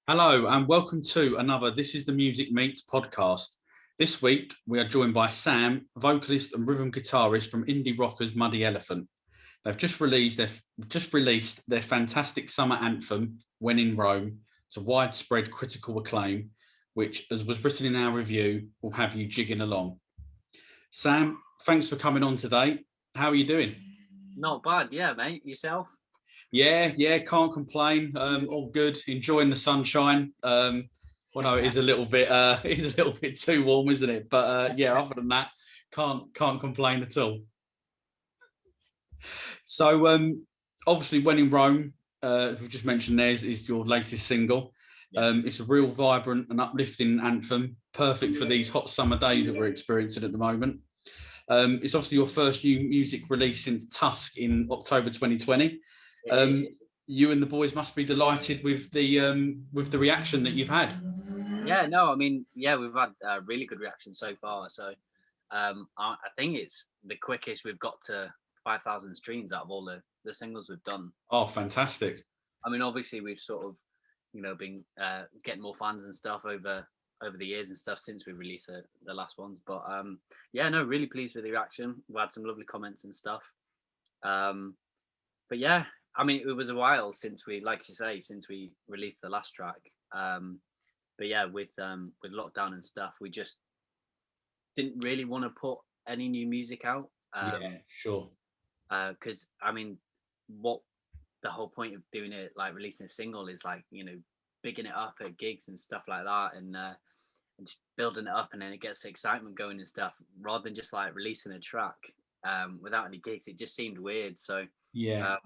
Hello and welcome to another This is the Music Meets podcast. This week we are joined by Sam, vocalist and rhythm guitarist from indie rockers Muddy Elephant. They've just released their fantastic summer anthem, When in Rome, to widespread critical acclaim, which, as was written in our review, will have you jigging along. Sam, thanks for coming on today. How are you doing? Not bad, yeah, mate. Yourself? Yeah, can't complain. All good. Enjoying the sunshine. No, it is a little bit, too warm, isn't it? But yeah, other than that, can't complain at all. So obviously, When in Rome, we just mentioned is your latest single. Yes. It's a real vibrant and uplifting anthem, perfect for these hot summer days that we're experiencing at the moment. It's obviously your first new music release since Tusk in October 2020. You and the boys must be delighted with the reaction that you've had. Yeah, no, I mean, yeah, we've had a really good reaction so far. So I think it's the quickest we've got to 5,000 streams out of all the singles we've done. Oh, fantastic. I mean, obviously we've sort of, been getting more fans and stuff over the years and stuff since we released the last ones. But yeah, no, really pleased with the reaction. We had some lovely comments and stuff. But yeah, I mean, it was a while since we, like you say, since we released the last track. But yeah, with lockdown and stuff, we just didn't really want to put any new music out. Yeah, sure. Because I mean, what the whole point of doing it, like releasing a single, is like, bigging it up at gigs and stuff like that, and just building it up, and then it gets the excitement going and stuff, rather than just like releasing a track without any gigs. It just seemed weird. So yeah.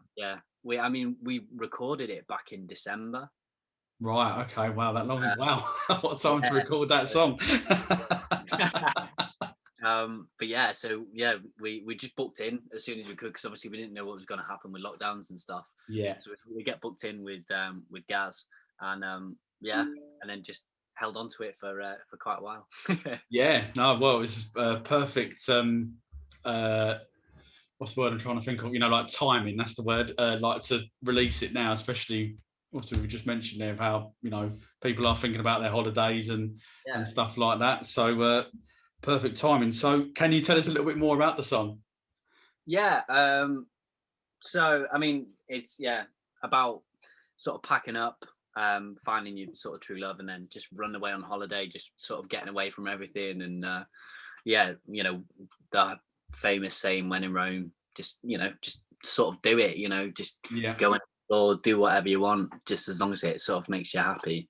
We recorded it back in December. Right. Okay. Wow. That long. Wow. What time to record that song? But yeah, so yeah, we just booked in as soon as we could, because obviously we didn't know what was going to happen with lockdowns and stuff. Yeah. So we get booked in with Gaz, and and then just held on to it for quite a while. Yeah. No. Well, it's perfect. What's the word I'm trying to think of? Like timing. That's the word. Like to release it now, especially what we just mentioned there, of how people are thinking about their holidays and stuff like that. So perfect timing. So can you tell us a little bit more about the song? Yeah. So I mean, it's about sort of packing up, finding your sort of true love, and then just running away on holiday, just sort of getting away from everything, and the famous saying, when in Rome, just sort of do it, just go in or do whatever you want, just as long as it sort of makes you happy,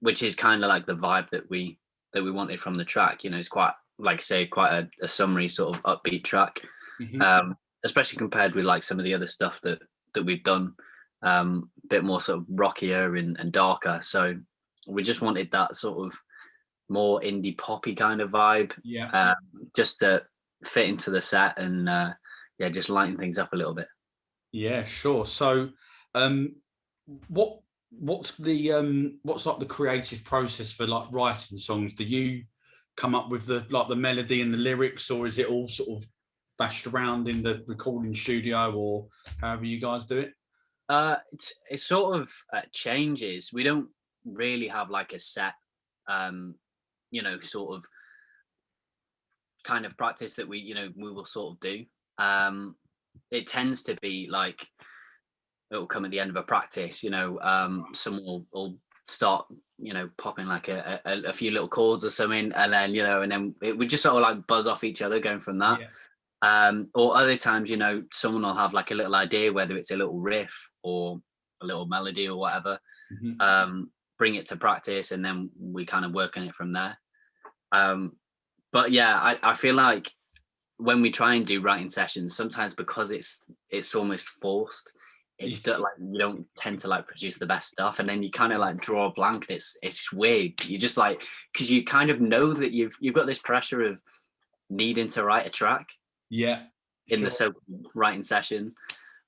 which is kind of like the vibe that we wanted from the track. It's quite, like I say, quite a summary sort of upbeat track. Mm-hmm. Especially compared with like some of the other stuff that we've done, a bit more sort of rockier and darker. So we just wanted that sort of more indie poppy kind of vibe, just to fit into the set, and just lighten things up a little bit. Yeah, sure. So what's like the creative process for like writing songs? Do you come up with the melody and the lyrics, or is it all sort of bashed around in the recording studio, or however you guys do it? It sort of changes. We don't really have like a set sort of kind of practice that we will sort of do. It tends to be like it will come at the end of a practice. Someone will start popping like a few little chords or something, and then we just sort of like buzz off each other going from that. Or other times, someone will have like a little idea, whether it's a little riff or a little melody or whatever. Mm-hmm. Bring it to practice, and then we kind of work on it from there. But yeah, I feel like when we try and do writing sessions, sometimes because it's almost forced, like you don't tend to like produce the best stuff, and then you kind of like draw a blank, and it's weird. You just like, because you kind of know that you've got this pressure of needing to write a track. In the so-called writing session,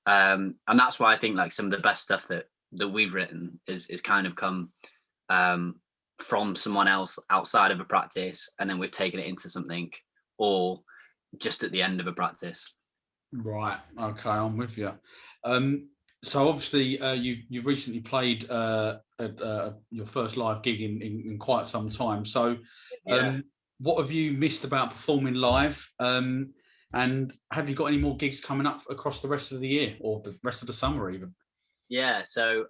and that's why I think like some of the best stuff that we've written is kind of come from someone else outside of a practice, and then we've taken it into something, or just at the end of a practice. Right. Okay, I'm with you. So obviously, you recently played your first live gig in quite some time. So, Yeah. what have you missed about performing live? And have you got any more gigs coming up across the rest of the year or the rest of the summer even? Yeah, so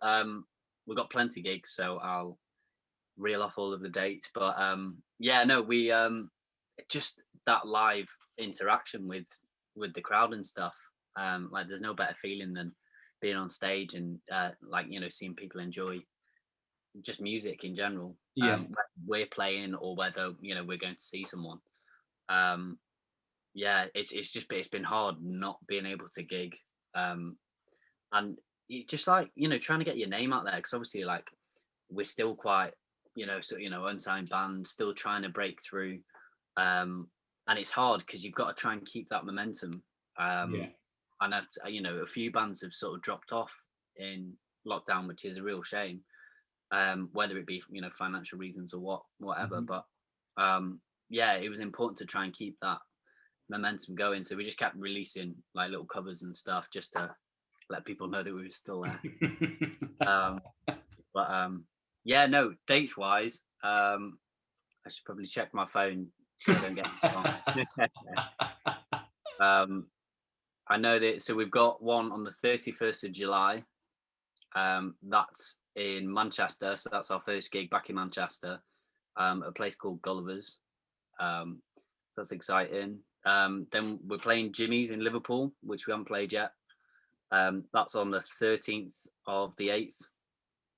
we've got plenty gigs, so I'll reel off all of the dates. But yeah, no, we just that live interaction with the crowd and stuff. Like, there's no better feeling than being on stage and like, you know, seeing people enjoy just music in general. Yeah, Whether we're playing or whether, you know, we're going to see someone. Um, yeah, it's been hard not being able to gig. And just like, you know, trying to get your name out there, because obviously, like, we're still quite, you know, so, you know, unsigned band, still trying to break through. And it's hard because you've got to try and keep that momentum. yeah, And you know, a few bands have sort of dropped off in lockdown, which is a real shame. Whether it be, you know, financial reasons or whatever. mhm. But yeah, it was important to try and keep that momentum going. So we just kept releasing like little covers and stuff just to let people know that we were still there. Um, but yeah, no, dates wise, I should probably check my phone so I don't get it wrong. I know that, so we've got one on the 31st of July. That's in Manchester, so that's our first gig back in Manchester, a place called Gulliver's. So that's exciting. Then we're playing Jimmy's in Liverpool, which we haven't played yet. That's on the 13th of the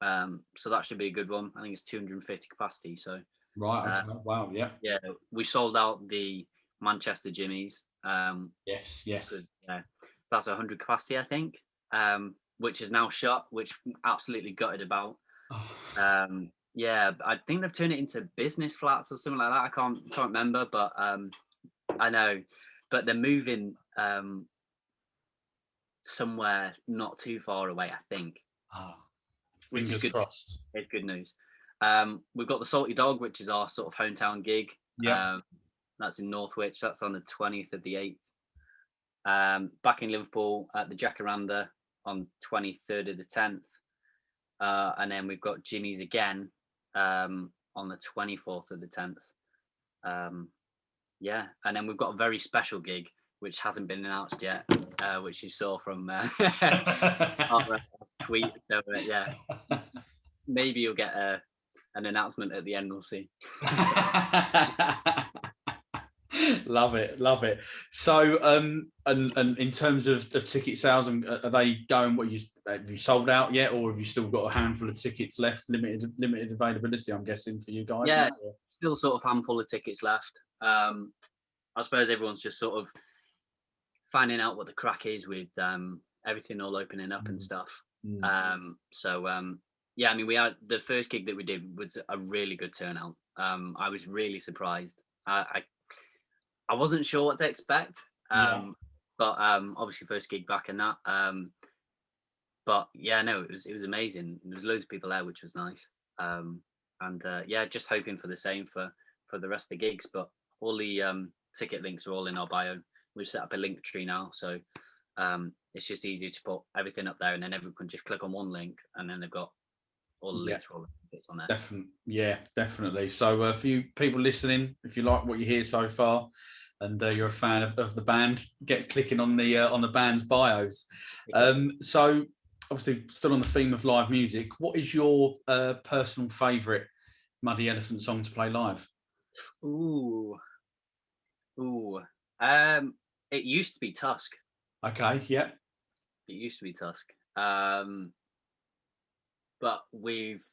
8th. So that should be a good one. I think it's 250 capacity. So Right. Okay. Wow. Yeah. yeah, we sold out the Manchester Jimmy's. Yes. Yes. Yeah, that's 100 capacity, I think, which is now shut, which I'm absolutely gutted about. Oh. Yeah, I think they've turned it into business flats or something like that. I can't remember, but I know. But they're moving somewhere not too far away, I think, Oh. which is Fingers good. crossed. It's good news. We've got the Salty Dog, which is our sort of hometown gig. Yeah. That's in Northwich. That's on the 20th of the 8th. Back in Liverpool at the Jacaranda on 23rd of the 10th. And then we've got Jimmy's again on the 24th of the 10th. Yeah, and then we've got a very special gig which hasn't been announced yet, which you saw from our tweet. So yeah, maybe you'll get an announcement at the end. We'll see. Love it. So and in terms of ticket sales, are they going, what, have you sold out yet, or have you still got a handful of tickets left, limited availability, I'm guessing, for you guys? Yeah, still sort of handful of tickets left. I suppose everyone's just sort of finding out what the crack is with everything all opening up and stuff. So yeah, I mean, we had the first gig that we did was a really good turnout. I was really surprised. I wasn't sure what to expect, but obviously first gig back and that. But yeah, no, it was amazing. There was loads of people there, which was nice. And yeah, just hoping for the same for the rest of the gigs. But all the ticket links are all in our bio. We've set up a link tree now, so it's just easier to put everything up there, and then everyone can just click on one link, and then they've got all the links for all the bits on there. Definitely. So for you people listening, if you like what you hear so far, and you're a fan of the band, get clicking on the band's bios. So obviously, still on the theme of live music, what is your personal favourite Muddy Elephant song to play live? Ooh. It used to be Tusk. Okay, yeah. It used to be Tusk. But we've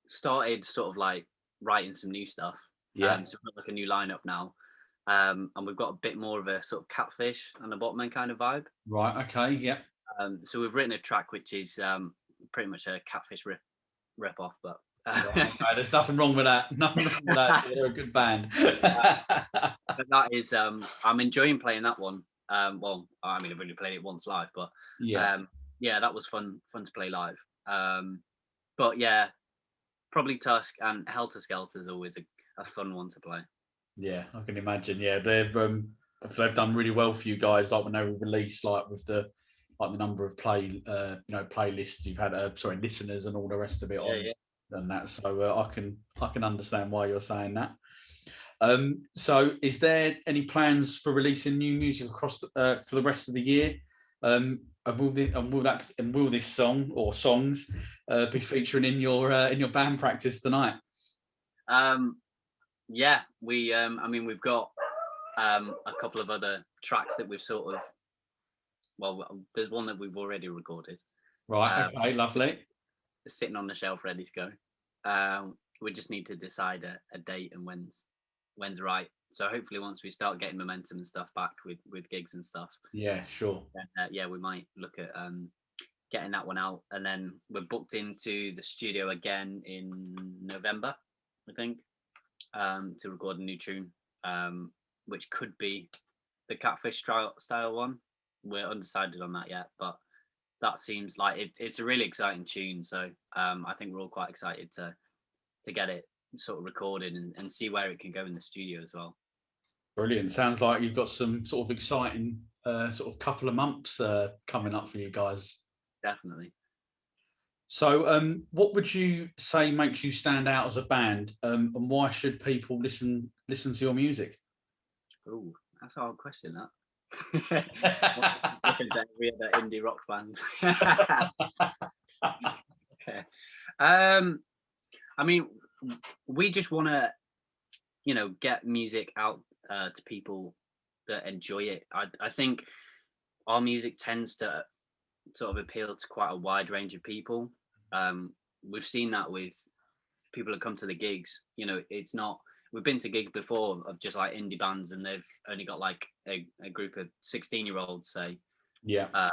started sort of like writing some new stuff. Yeah. So we've got like a new lineup now. And we've got a bit more of a sort of Catfish and a Botman kind of vibe. Right, okay, yeah. So we've written a track which is pretty much a Catfish rip off, but right, there's nothing wrong with that. Nothing wrong with that. They're a good band. But that is I'm enjoying playing that one. Well, I mean, I've only played it once live, but yeah, that was fun to play live. But yeah, probably Tusk, and Helter Skelter is always a fun one to play. Yeah, I can imagine. Yeah, they've done really well for you guys. Like when they were released, like with the like the number of playlists you've had, listeners and all the rest of it and that. So I can understand why you're saying that. So is there any plans for releasing new music across for the rest of the year? And will this song or songs be featuring in your band practice tonight? Yeah, we've got a couple of other tracks that we've sort of, there's one that we've already recorded. Right. Okay. Lovely. Sitting on the shelf, ready to go. We just need to decide a date and when's right. So hopefully, once we start getting momentum and stuff back with gigs and stuff. Yeah. Sure. Then, we might look at getting that one out, and then we're booked into the studio again in November, I think, to record a new tune, which could be the Catfish style one. We're undecided on that yet, but that seems like it's a really exciting tune. So I think we're all quite excited to get it sort of recorded and see where it can go in the studio as well. Brilliant. Sounds like you've got some sort of exciting sort of couple of months coming up for you guys. Definitely. So what would you say makes you stand out as a band, and why should people listen to your music? Oh, that's a hard question, that. Looking at every other indie rock band. I mean, we just want to, get music out to people that enjoy it. I think our music tends to sort of appeal to quite a wide range of people. We've seen that with people that come to the gigs. It's not. We've been to gigs before of just like indie bands, and they've only got like a group of 16-year-olds, say. Yeah.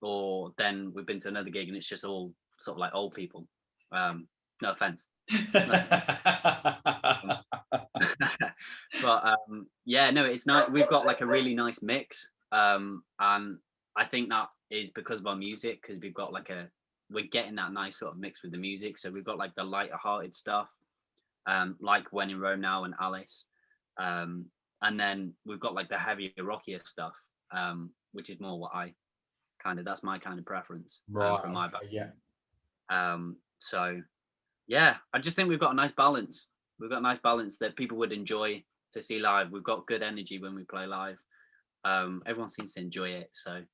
Or then we've been to another gig and it's just all sort of like old people. No offense. But it's not. We've got like a really nice mix, and I think that is because of our music, because we've got we're getting that nice sort of mix with the music. So we've got like the lighter hearted stuff, like When in Rome Now and Alice, and then we've got like the heavier, rockier stuff, which is more what that's my kind of preference, right, from my back. Yeah. So yeah, I just think we've got a nice balance. We've got a nice balance that people would enjoy to see live. We've got good energy when we play live. Everyone seems to enjoy it. So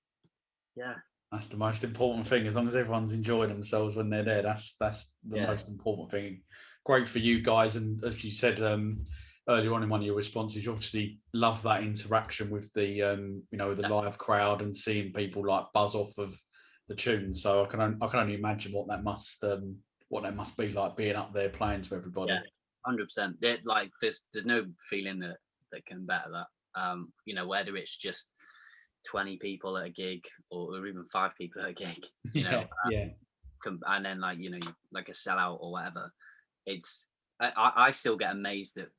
yeah. That's the most important thing. As long as everyone's enjoying themselves when they're there, that's the most important thing. Great for you guys, and as you said earlier on in one of your responses, you obviously love that interaction with the the live crowd and seeing people like buzz off of the tunes. So I can only imagine what that must be like, being up there playing to everybody. Yeah, 100%. Like there's no feeling that can better that. Whether it's just 20 people at a gig or even 5 people at a gig, and then like a sellout or whatever, I still get amazed that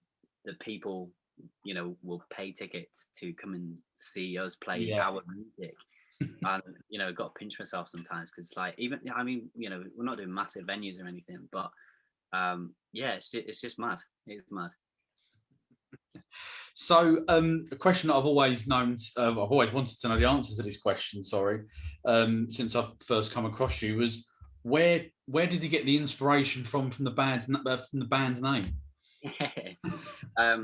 people will pay tickets to come and see us play our music. And got to pinch myself sometimes, because like, even we're not doing massive venues or anything, but it's just mad. It's mad. So a question that I've always wanted to know the answer to this question, since I've first come across you, was where did you get the inspiration from the band's name?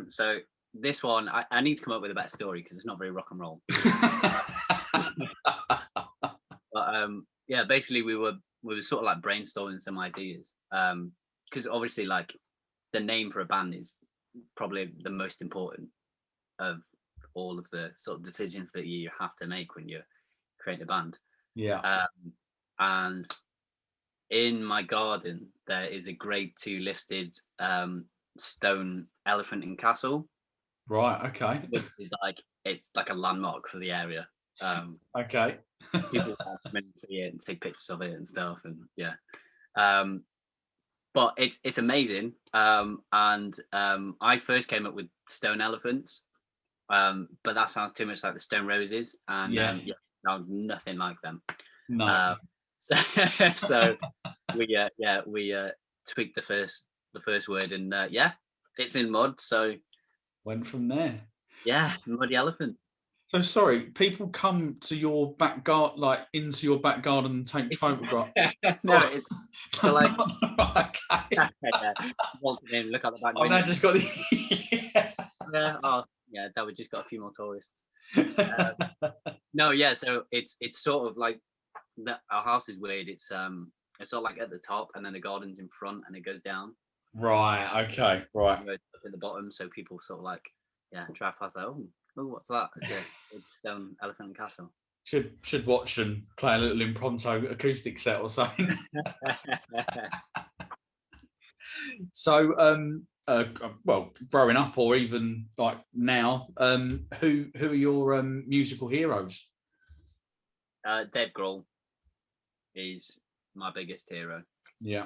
So this one, I need to come up with a better story because it's not very rock and roll. But basically we were sort of like brainstorming some ideas, because obviously like the name for a band is probably the most important of all of the sort of decisions that you have to make when you're creating a band. And in my garden there is a grade 2 listed stone elephant and castle. Right. Okay. Which is it's like a landmark for the area. Okay. People come in and see it and take pictures of it and stuff, and but it's amazing. And I first came up with stone elephants, but that sounds too much like the Stone Roses, and sound nothing like them. No. So we tweaked the first word, and it's in mud, so went from there. Yeah, muddy elephant. So sorry, people come to your back garden, like into your back garden, and take photographs. No, it's so like Okay. yeah, once again, look out the back I've now window. just got the. Yeah, oh yeah, that we just got a few more tourists. No, yeah, so it's sort of like our house is weird. It's sort of like at the top, and then the garden's in front, and it goes down. Right. Okay. Right. Up at the bottom, so people sort of like drive past like, oh, what's that? It's a stone elephant and castle. Should watch and play a little impromptu acoustic set or something. So, well, growing up or even like now, who are your musical heroes? Dave Grohl is my biggest hero. Yeah.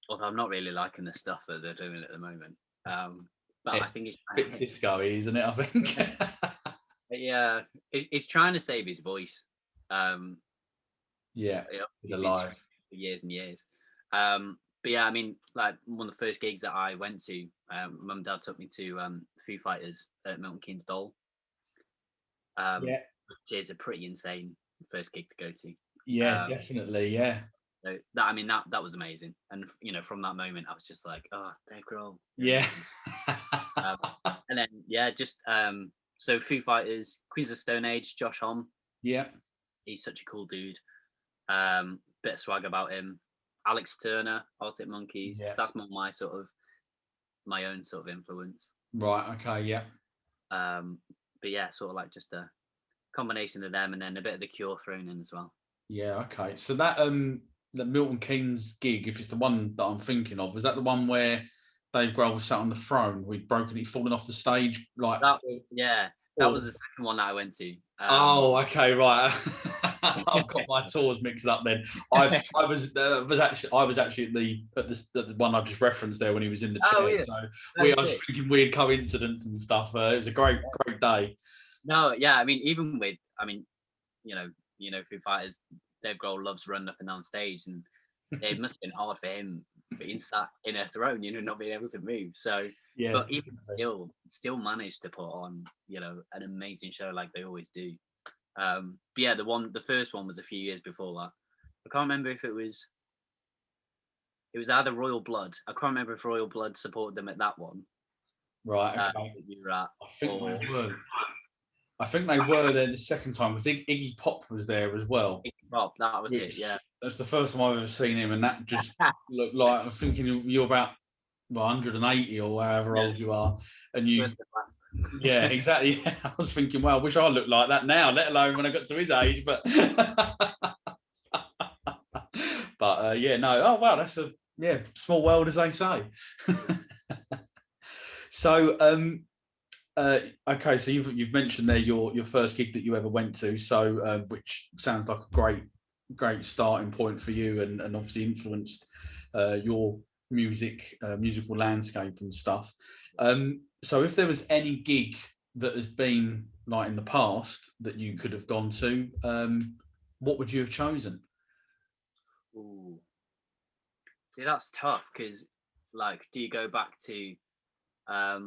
Although I'm not really liking the stuff that they're doing at the moment. But I think it's a bit disco-y, isn't it? I think. Yeah, he's trying to save his voice. Yeah, for years and years. But yeah, I mean, like one of the first gigs that I went to, mum and dad took me to Foo Fighters at Milton Keynes Bowl. Yeah, which is a pretty insane first gig to go to. Yeah, definitely. Yeah. So that was amazing, and from that moment I was just like, oh, Dave Grohl. Yeah. And then just so Foo Fighters, Queens of Stone Age, Josh Homme. Yeah. He's such a cool dude. Bit of swag about him. Alex Turner, Arctic Monkeys. Yeah. That's more my own sort of influence. Right. Okay. Yeah. But yeah, sort of like just a combination of them, and then a bit of The Cure thrown in as well. Yeah. Okay. So that the Milton Keynes gig, if it's the one that I'm thinking of, was that the one where Dave Grohl was sat on the throne, we'd broken it, fallen off the stage, like that was the second one that I went to. Oh, okay, right. I've got my tours mixed up. Then I was actually at the one I just referenced there when he was in the chair. Oh, yeah. So I was thinking weird coincidence and stuff. It was a great day. No, yeah, I mean, even with, Foo Fighters, Dave Grohl loves running up and down stage, and it must have been hard for him being sat in a throne, not being able to move. So, yeah, but even still managed to put on, an amazing show like they always do. But yeah, the first one was a few years before that. I can't remember if it was either Royal Blood. I can't remember if Royal Blood supported them at that one. Right. Okay. You were at, I think they were there the second time because Iggy Pop was there as well. Iggy Pop, that was it. Yeah. That's the first time I've ever seen him, and that just looked like, I'm thinking you're about 180 or however old you are, and you. Yeah, exactly. Yeah. I was thinking, well, I wish I looked like that now, let alone when I got to his age. But, no. Oh wow, that's a small world, as they say. So, okay, so you've mentioned there your first gig that you ever went to, so which sounds like a great starting point for you, and obviously influenced your musical landscape and stuff. So if there was any gig that has been like in the past that you could have gone to, what would you have chosen? Ooh. See, that's tough because, like, do you go back to a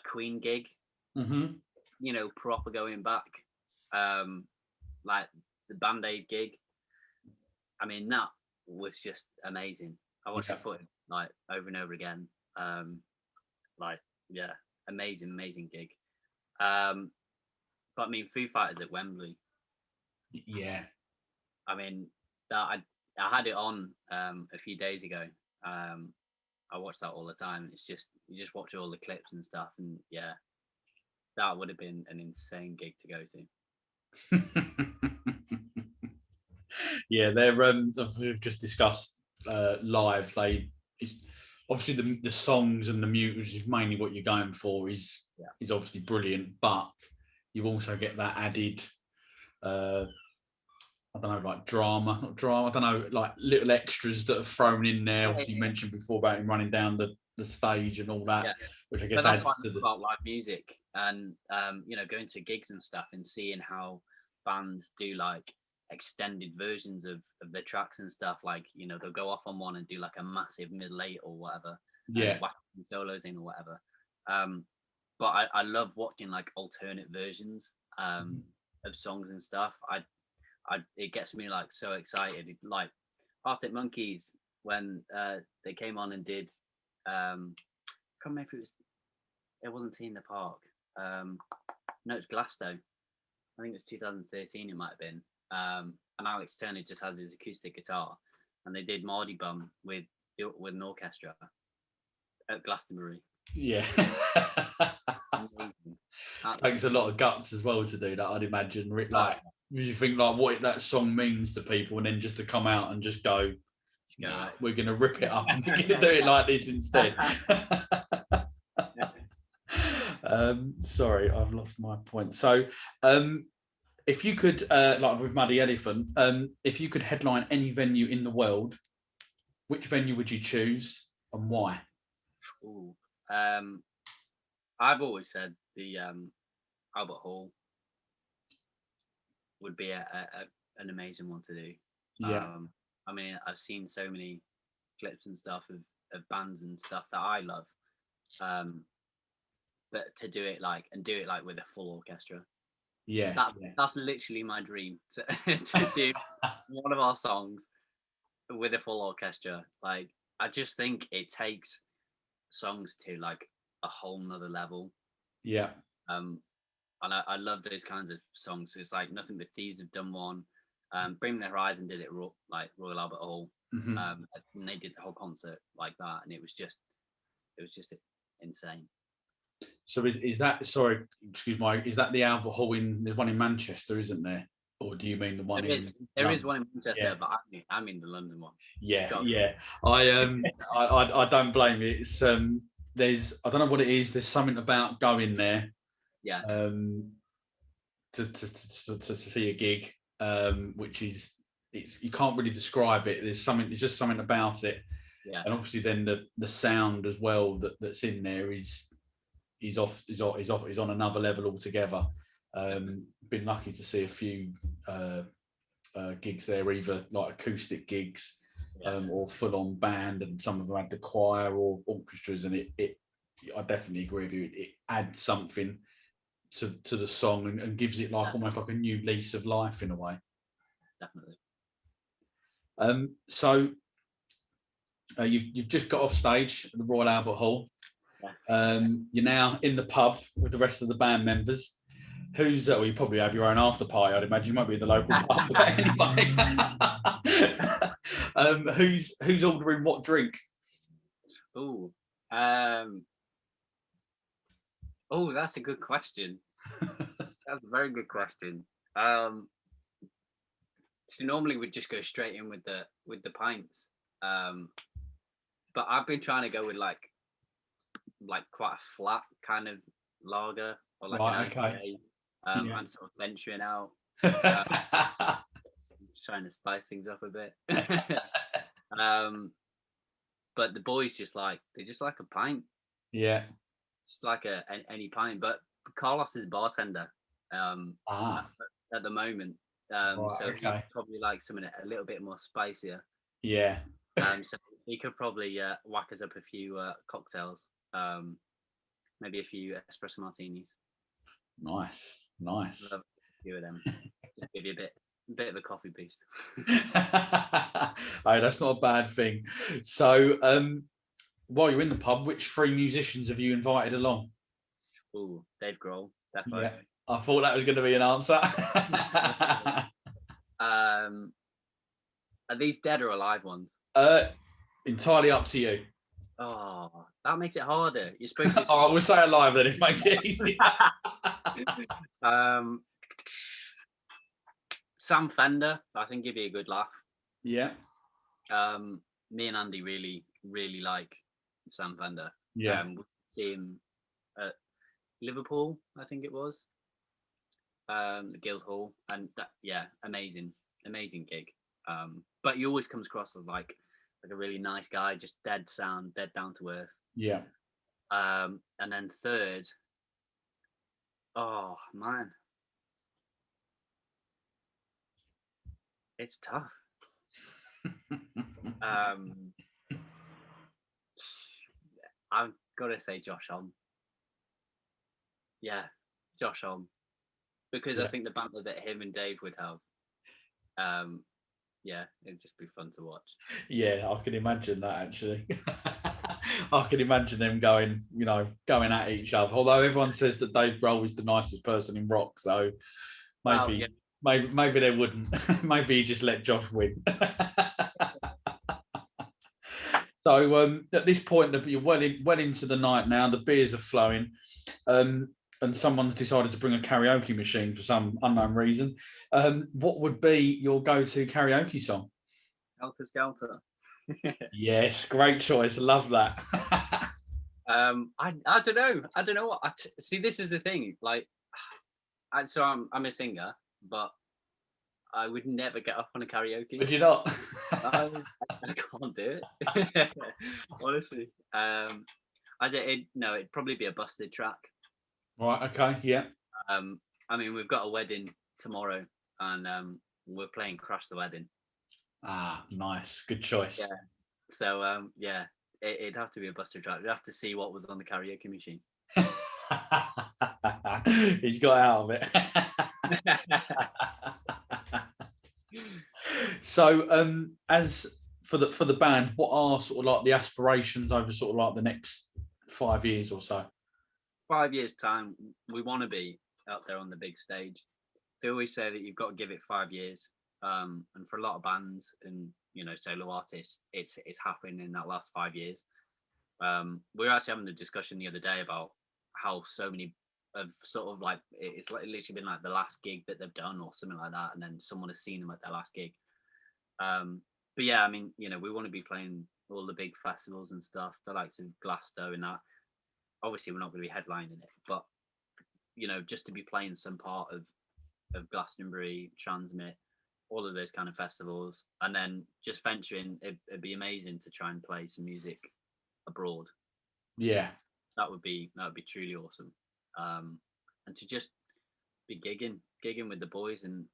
Queen gig? Mm-hmm. Proper going back, like the Band-Aid gig. I mean, that was just amazing. I watched it footage like over and over again. Amazing gig. But I mean, Foo Fighters at Wembley. Yeah. I mean, that I had it on a few days ago. I watch that all the time. It's just you just watch all the clips and stuff, and yeah, that would have been an insane gig to go to. Yeah, they're we've just discussed live. It's obviously the songs and the music, which is mainly what you're going for, is obviously brilliant, but you also get that added I don't know, like drama, I don't know, like little extras that are thrown in there. Obviously, you mentioned before about him running down the stage and all that, which I guess adds to the about live music and going to gigs and stuff and seeing how bands do like extended versions of the tracks and stuff. Like they'll go off on one and do like a massive middle eight or whatever, whack solos in or whatever. but I love watching like alternate versions of songs and stuff. It gets me like so excited. Like Arctic Monkeys when they came on and did I can't remember if it wasn't Tea in the Park. No, it's Glasto. I think it was 2013. It might have been. And Alex Turner just has his acoustic guitar, and they did Mardy Bum with an orchestra at Glastonbury. Yeah. Takes a lot of guts as well to do that, I'd imagine. Like, you think like what that song means to people, and then just to come out and just go, nah, we're going to rip it up and we're going to do it like this instead. Sorry, I've lost my point. So, if you could, like with Muddy Elephant, if you could headline any venue in the world, which venue would you choose and why? Ooh. I've always said the Albert Hall would be an amazing one to do. Yeah. I mean, I've seen so many clips and stuff of bands and stuff that I love. But to do it like with a full orchestra. Yeah. That's literally my dream to do one of our songs with a full orchestra. Like, I just think it takes songs to like a whole nother level. Yeah. And I love those kinds of songs. It's like Nothing But Thieves have done one. Bring Me the Horizon did it like Royal Albert Hall. And they did the whole concert like that, and it was just insane. So is that, sorry, excuse me, is that the Albert Hall there's one in Manchester, isn't there? Or do you mean the one there is one in Manchester, but I mean the London one. Yeah. I don't blame you. It's there's, I don't know what it is, there's something about going there. Yeah. To see a gig, which is, you can't really describe it. There's just something about it. Yeah. And obviously then the sound as well that's in there is on another level altogether. Been lucky to see a few gigs there, either like acoustic gigs or full-on band, and some of them had the choir or orchestras, and it I definitely agree with you. It adds something to the song and gives it like almost like a new lease of life in a way. Definitely. So you've just got off stage at the Royal Albert Hall. You're now in the pub with the rest of the band members. Who's well, you probably have your own after party, I'd imagine. You might be in the local pub, but anyway. Who's ordering what drink? That's a good question. That's a very good question. So normally we'd just go straight in with the pints, but I've been trying to go with like quite a flat kind of lager, or like an IPA. I'm sort of venturing out, just trying to spice things up a bit. But the boys they just like a pint. Yeah. Just like any pint. But Carlos is a bartender at the moment. So he probably like something a little bit more spicier. Yeah. So he could probably whack us up a few cocktails, maybe a few espresso martinis. Nice. Love a few of them. Just give you a bit of a coffee boost. Hey, that's not a bad thing. So while you're in the pub, which 3 musicians have you invited along? Dave Grohl, definitely. Yeah, I thought that was going to be an answer. Are these dead or alive ones? Entirely up to you. Oh, that makes it harder. You're supposed to. All right, we'll say alive then. It makes it easy. Sam Fender, I think he'd be a good laugh. Yeah. Me and Andy really, really like Sam Fender. Yeah. We see him at Liverpool, I think it was. The Guildhall, and amazing gig. But he always comes across as like a really nice guy, just dead down to earth. Yeah. And then third, oh man, it's tough. I've got to say Josh Homme. yeah, Josh on, because I think the banter that him and Dave would have, yeah, it'd just be fun to watch. Yeah, I can imagine that actually. I can imagine them going, going at each other. Although everyone says that Dave Grohl is the nicest person in rock, so maybe, maybe they wouldn't. Maybe he just let Josh win. So at this point, you're well into the night now. The beers are flowing, and someone's decided to bring a karaoke machine for some unknown reason. What would be your go-to karaoke song? Helter Skelter. Yes, great choice. Love that. I don't know. I don't know what. See, this is the thing. Like, so I'm a singer, but I would never get up on a karaoke. Would you not? I can't do it. Honestly. No, it'd probably be a Busted track. Right. Okay. Yeah. I mean, we've got a wedding tomorrow, and we're playing Crash the Wedding. Ah, nice. Good choice. Yeah. So yeah, it'd have to be a Busted track. We'd have to see what was on the karaoke machine. He's got out of it. So, as for the band, what are sort of like the aspirations over sort of like the next 5 years or so? 5 years time, we want to be out there on the big stage. They always say that you've got to give it 5 years, and for a lot of bands and solo artists, it's happened in that last 5 years. We were actually having a discussion the other day about how so many of sort of like it's like literally been like the last gig that they've done or something like that, and then someone has seen them at their last gig. But yeah, I mean, we want to be playing all the big festivals and stuff, the likes of Glasgow and that. Obviously, we're not going to be headlining it, but just to be playing some part of Glastonbury, Transmit, all of those kind of festivals, and then just venturing, it'd be amazing to try and play some music abroad. Yeah, that would be truly awesome. And to just be gigging with the boys, and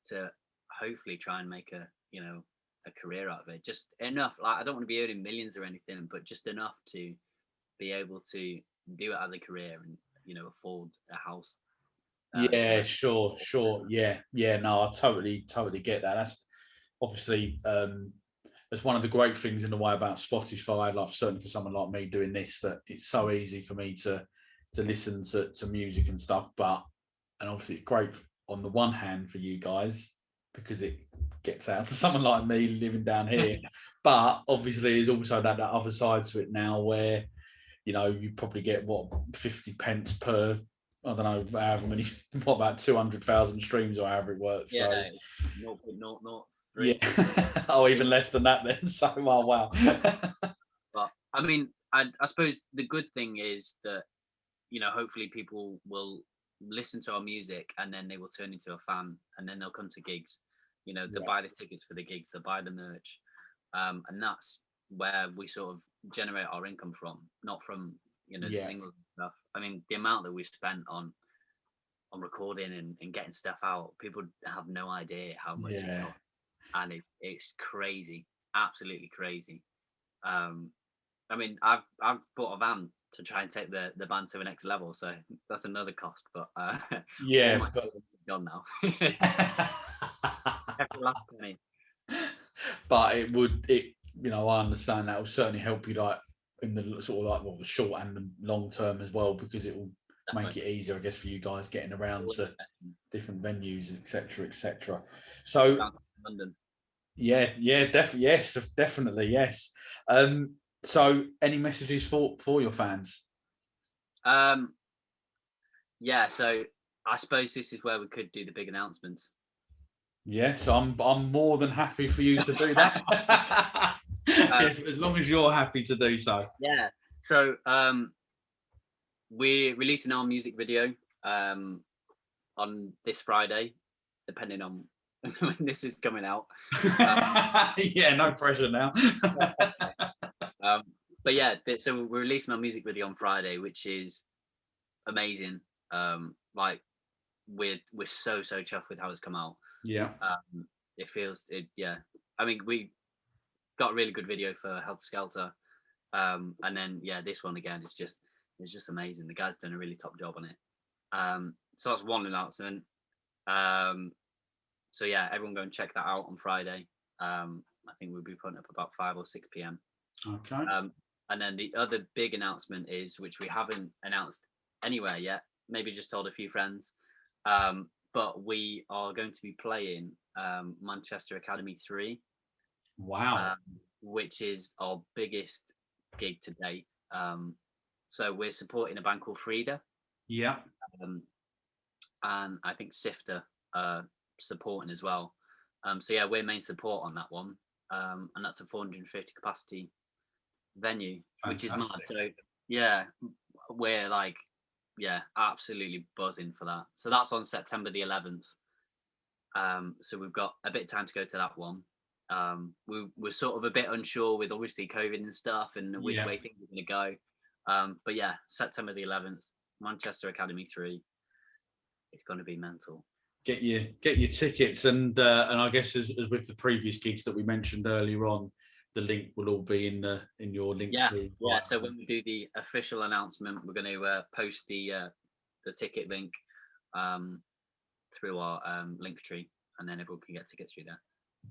to hopefully try and make a career out of it. Just enough, like I don't want to be earning millions or anything, but just enough to be able to do it as a career and afford a house. Yeah, sure. Yeah. No, I totally get that. That's obviously that's one of the great things in the way about Spotify. Like certainly for someone like me doing this, that it's so easy for me to listen to music and stuff. And obviously it's great on the one hand for you guys because it gets out to someone like me living down here. But obviously there's also that other side to it now where you probably get 50 pence per, I don't know, however many, what about 200,000 streams or however it works. Yeah, so, 0.003. Yeah, oh, even less than that then. So, oh, wow. But I mean, I suppose the good thing is that hopefully people will listen to our music and then they will turn into a fan, and then they'll come to gigs. They'll buy the tickets for the gigs, they'll buy the merch, and that's where we sort of generate our income from, not from the singles and stuff. I mean, the amount that we spent on recording and getting stuff out, people have no idea how much it costs, and it's crazy, absolutely crazy. I mean, I've bought a van to try and take the band to the next level, so that's another cost. But yeah, but gone now. Every last penny. But I understand that will certainly help you, like in the sort of like the short and the long term as well, because it will make it easier, I guess, for you guys getting around to different venues, etc. So London. Yeah, definitely, yes. So any messages for your fans? Yeah, so I suppose this is where we could do the big announcements. Yes, I'm more than happy for you to do that. As long as you're happy to do so. Yeah. So we're releasing our music video on this Friday, depending on when this is coming out. Yeah, no pressure now. But yeah, so we're releasing our music video on Friday, which is amazing. Like we're so chuffed with how it's come out. Yeah. It feels it. Yeah. I mean, we got a really good video for Helter Skelter, and then this one again is just It's just amazing. The guy's done a really top job on it. So that's one announcement. So yeah, everyone go and check that out on Friday. I think we'll be putting up about 5 or 6 p.m. Okay. And then the other big announcement is, which we haven't announced anywhere yet, maybe just told a few friends, but we are going to be playing Manchester Academy 3. Wow. Which is our biggest gig to date. So we're supporting a band called Frida. Yeah. And I think Sifter supporting as well. So yeah, we're main support on that one. And that's a 450 capacity venue, which is mad. So yeah, we're like, yeah, absolutely buzzing for that. So that's on September the 11th. So we've got a bit of time to go to that one. We're sort of a bit unsure with obviously COVID and stuff and which way things are going to go. But yeah, September the 11th, Manchester Academy 3. It's going to be mental. Get your tickets, and I guess as with the previous gigs that we mentioned earlier on, the link will all be in your link tree. Yeah. So when we do the official announcement, we're going to post the ticket link through our link tree, and then everyone can get tickets through there.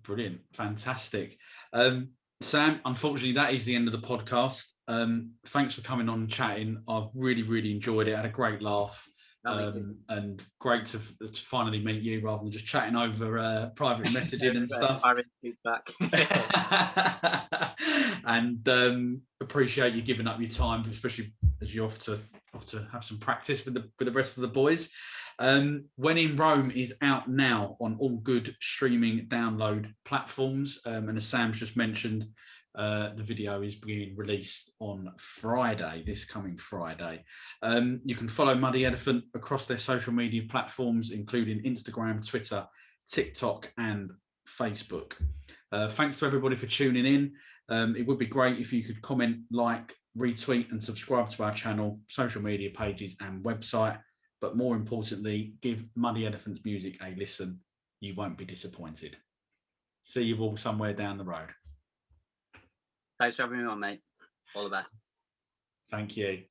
Brilliant, fantastic. Sam, unfortunately, that is the end of the podcast. Thanks for coming on and chatting. I've really enjoyed it. I had a great laugh. And great to finally meet you rather than just chatting over private messaging and stuff. And appreciate you giving up your time, especially as you're off to have some practice with the rest of the boys. When in Rome is out now on all good streaming download platforms, and as Sam's just mentioned, the video is being released on Friday, this coming Friday. You can follow Muddy Elephant across their social media platforms, including Instagram, Twitter, TikTok, and Facebook. Thanks to everybody for tuning in. It would be great if you could comment, like, retweet, and subscribe to our channel, social media pages, and website. But more importantly, give Muddy Elephant's music a listen. You won't be disappointed. See you all somewhere down the road. Thanks for having me on, mate. All the best. Thank you.